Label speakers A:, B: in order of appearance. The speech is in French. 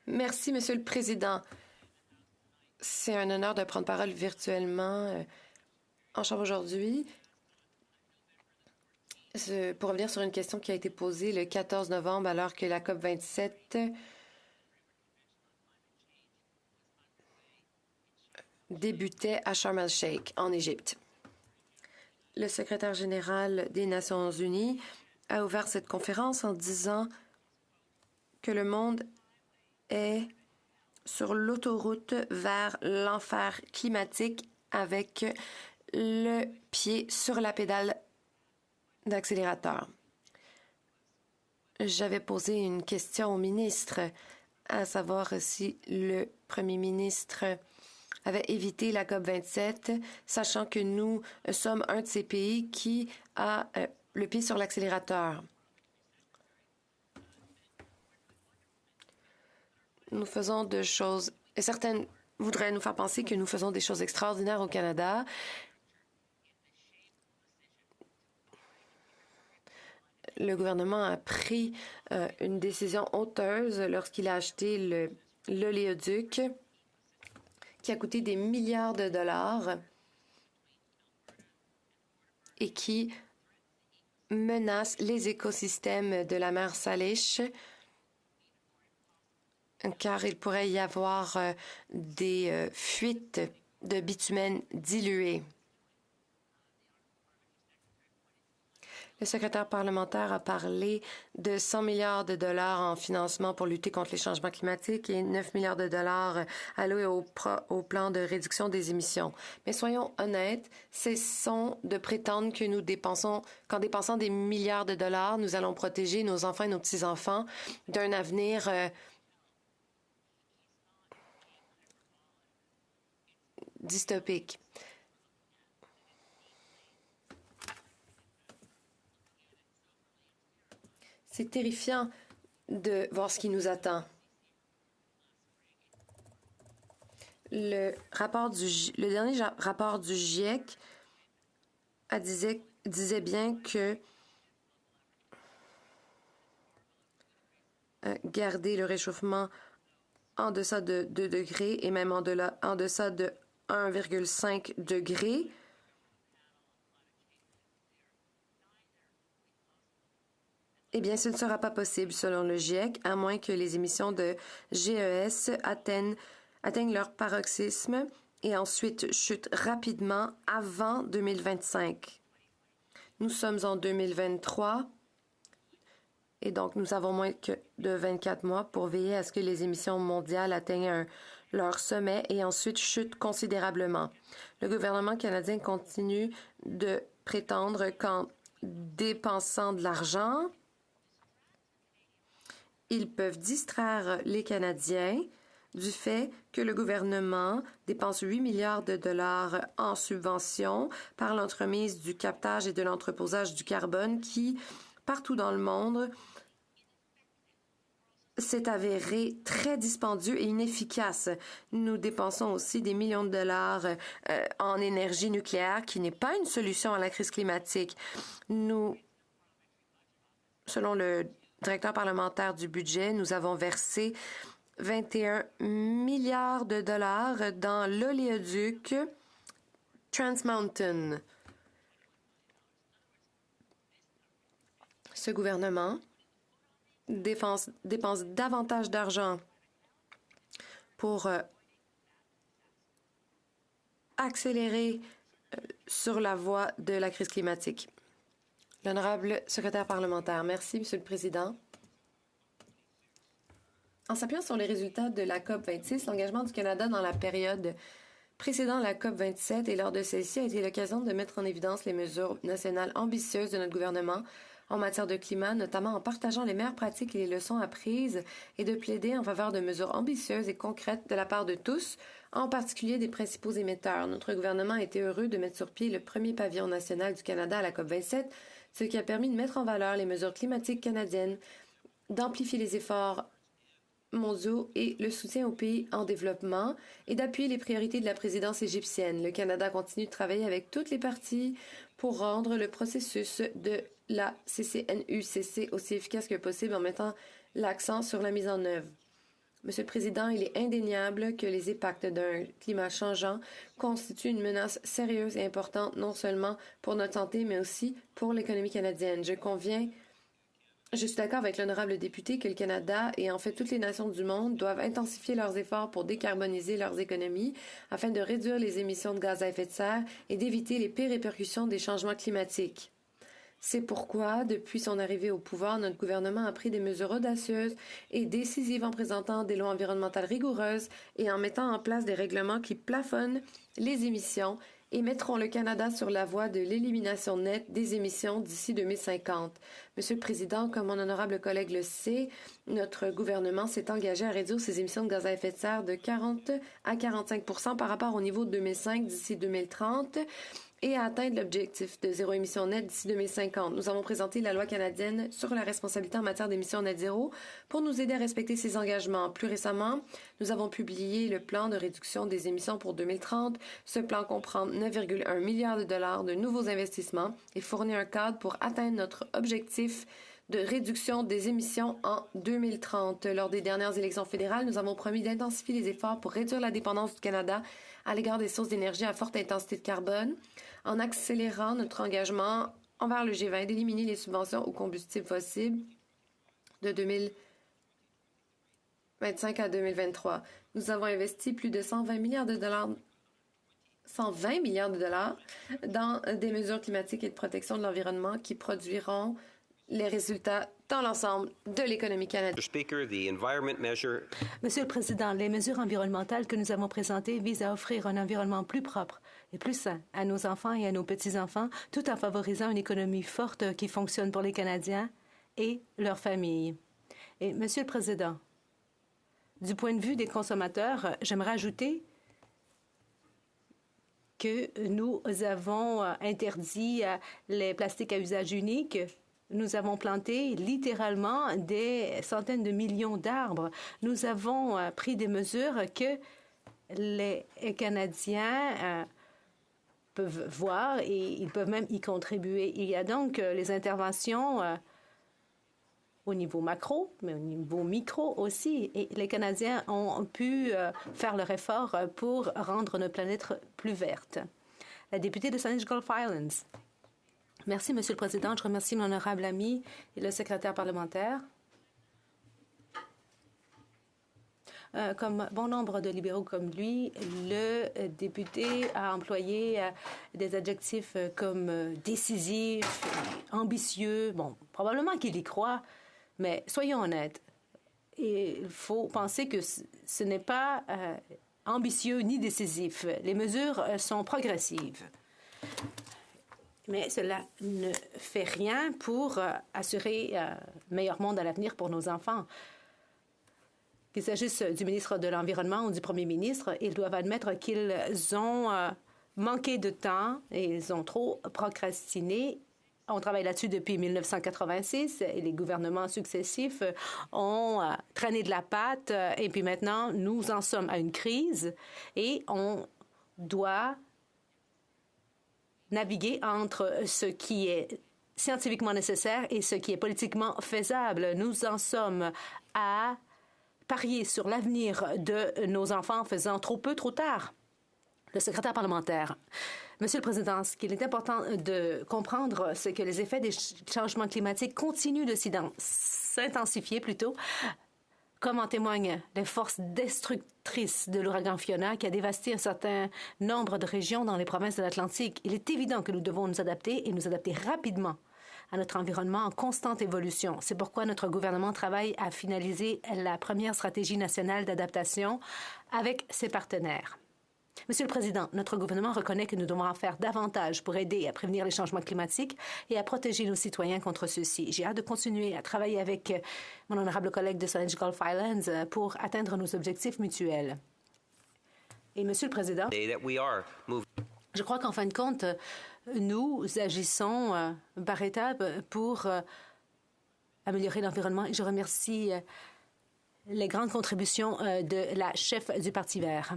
A: Merci, Monsieur le Président. C'est un honneur de prendre parole virtuellement en Chambre aujourd'hui pour revenir sur une question qui a été posée le 14 novembre alors que la COP27 débutait à Sharm el-Sheikh, en Égypte. Le secrétaire général des Nations unies a ouvert cette conférence en disant que le monde est sur l'autoroute vers l'enfer climatique avec le pied sur la pédale d'accélérateur. J'avais posé une question au ministre, à savoir si le premier ministre avait évité la COP27, sachant que nous sommes un de ces pays qui a le pied sur l'accélérateur. Nous faisons de choses... Et certaines voudraient nous faire penser que nous faisons des choses extraordinaires au Canada. Le gouvernement a pris une décision honteuse lorsqu'il a acheté l'oléoduc qui a coûté des milliards de dollars et qui menace les écosystèmes de la mer Salish, car il pourrait y avoir des fuites de bitumen dilué. Le secrétaire parlementaire a parlé de 100 milliards de dollars en financement pour lutter contre les changements climatiques et 9 milliards de dollars alloués au plan de réduction des émissions. Mais soyons honnêtes, cessons de prétendre que qu'en dépensant des milliards de dollars, nous allons protéger nos enfants et nos petits-enfants d'un avenir dystopique. C'est terrifiant de voir ce qui nous attend. Le dernier rapport du GIEC disait bien que garder le réchauffement en deçà de 2 degrés et même en deçà de 1,5 degré, eh bien, ce ne sera pas possible selon le GIEC, à moins que les émissions de GES atteignent leur paroxysme et ensuite chutent rapidement avant 2025. Nous sommes en 2023 et donc nous avons moins que de 24 mois pour veiller à ce que les émissions mondiales atteignent leur sommet et ensuite chutent considérablement. Le gouvernement canadien continue de prétendre qu'en dépensant de l'argent, ils peuvent distraire les Canadiens du fait que le gouvernement dépense 8 milliards de dollars en subventions par l'entremise du captage et de l'entreposage du carbone qui, partout dans le monde, s'est avéré très dispendieux et inefficace. Nous dépensons aussi des millions de dollars en énergie nucléaire qui n'est pas une solution à la crise climatique. Selon le directeur parlementaire du budget, nous avons versé 21 milliards de dollars dans l'oléoduc Trans Mountain. Ce gouvernement dépense davantage d'argent pour accélérer sur la voie de la crise climatique. L'honorable secrétaire parlementaire. Merci, Monsieur le Président. En s'appuyant sur les résultats de la COP26, l'engagement du Canada dans la période précédant la COP27 et lors de celle-ci a été l'occasion de mettre en évidence les mesures nationales ambitieuses de notre gouvernement en matière de climat, notamment en partageant les meilleures pratiques et les leçons apprises et de plaider en faveur de mesures ambitieuses et concrètes de la part de tous, en particulier des principaux émetteurs. Notre gouvernement a été heureux de mettre sur pied le premier pavillon national du Canada à la COP27, ce qui a permis de mettre en valeur les mesures climatiques canadiennes, d'amplifier les efforts mondiaux et le soutien aux pays en développement et d'appuyer les priorités de la présidence égyptienne. Le Canada continue de travailler avec toutes les parties pour rendre le processus de la CCNUCC aussi efficace que possible en mettant l'accent sur la mise en œuvre. Monsieur le Président, il est indéniable que les impacts d'un climat changeant constituent une menace sérieuse et importante non seulement pour notre santé, mais aussi pour l'économie canadienne. Je suis d'accord avec l'honorable député que le Canada et en fait toutes les nations du monde doivent intensifier leurs efforts pour décarboniser leurs économies afin de réduire les émissions de gaz à effet de serre et d'éviter les pires répercussions des changements climatiques. C'est pourquoi, depuis son arrivée au pouvoir, notre gouvernement a pris des mesures audacieuses et décisives en présentant des lois environnementales rigoureuses et en mettant en place des règlements qui plafonnent les émissions et mettront le Canada sur la voie de l'élimination nette des émissions d'ici 2050. Monsieur le Président, comme mon honorable collègue le sait, notre gouvernement s'est engagé à réduire ses émissions de gaz à effet de serre de 40 à 45 % par rapport au niveau de 2005 d'ici 2030 et à atteindre l'objectif de zéro émission nette d'ici 2050. Nous avons présenté la loi canadienne sur la responsabilité en matière d'émissions net zéro pour nous aider à respecter ces engagements. Plus récemment, nous avons publié le plan de réduction des émissions pour 2030. Ce plan comprend 9,1 milliards de dollars de nouveaux investissements et fournit un cadre pour atteindre notre objectif de réduction des émissions en 2030. Lors des dernières élections fédérales, nous avons promis d'intensifier les efforts pour réduire la dépendance du Canada à l'égard des sources d'énergie à forte intensité de carbone, en accélérant notre engagement envers le G20 d'éliminer les subventions aux combustibles fossiles de 2025 à 2023. Nous avons investi plus de 120 milliards de dollars dans des mesures climatiques et de protection de l'environnement qui produiront les résultats dans l'ensemble de l'économie canadienne.
B: Monsieur le Président, les mesures environnementales que nous avons présentées visent à offrir un environnement plus propre et plus sain à nos enfants et à nos petits-enfants, tout en favorisant une économie forte qui fonctionne pour les Canadiens et leurs familles. Et, Monsieur le Président, du point de vue des consommateurs, j'aimerais ajouter que nous avons interdit les plastiques à usage unique. Nous avons planté littéralement des centaines de millions d'arbres. Nous avons pris des mesures que les Canadiens peuvent voir et ils peuvent même y contribuer. Il y a donc les interventions au niveau macro, mais au niveau micro aussi. Et les Canadiens ont pu faire leur effort pour rendre notre planète plus verte. La députée de Saanich Gulf Islands. Merci, Monsieur le Président. Je remercie mon honorable ami et le secrétaire parlementaire. Comme bon nombre de libéraux comme lui, le député a employé des adjectifs comme décisif, ambitieux. Bon, probablement qu'il y croit, mais soyons honnêtes. Il faut penser que ce n'est pas ambitieux ni décisif. Les mesures sont progressives. Mais cela ne fait rien pour assurer un meilleur monde à l'avenir pour nos enfants. Qu'il s'agisse du ministre de l'Environnement ou du premier ministre, ils doivent admettre qu'ils ont manqué de temps et ils ont trop procrastiné. On travaille là-dessus depuis 1986 et les gouvernements successifs ont traîné de la patte. Et puis maintenant, nous en sommes à une crise et on doit naviguer entre ce qui est scientifiquement nécessaire et ce qui est politiquement faisable. Nous en sommes à parier sur l'avenir de nos enfants en faisant trop peu, trop tard. Le secrétaire parlementaire. Monsieur le Président, ce qu'il est important de comprendre, c'est que les effets des changements climatiques continuent de s'intensifier plutôt, comme en témoignent les forces destructrices de l'ouragan Fiona qui a dévasté un certain nombre de régions dans les provinces de l'Atlantique. Il est évident que nous devons nous adapter et nous adapter rapidement à notre environnement en constante évolution. C'est pourquoi notre gouvernement travaille à finaliser la première stratégie nationale d'adaptation avec ses partenaires. Monsieur le Président, notre gouvernement reconnaît que nous devons en faire davantage pour aider à prévenir les changements climatiques et à protéger nos citoyens contre ceux-ci. J'ai hâte de continuer à travailler avec mon honorable collègue de Saanich Gulf Islands pour atteindre nos objectifs mutuels. Et Monsieur le Président, je crois qu'en fin de compte, nous agissons par étapes pour améliorer l'environnement et je remercie les grandes contributions de la chef du Parti vert.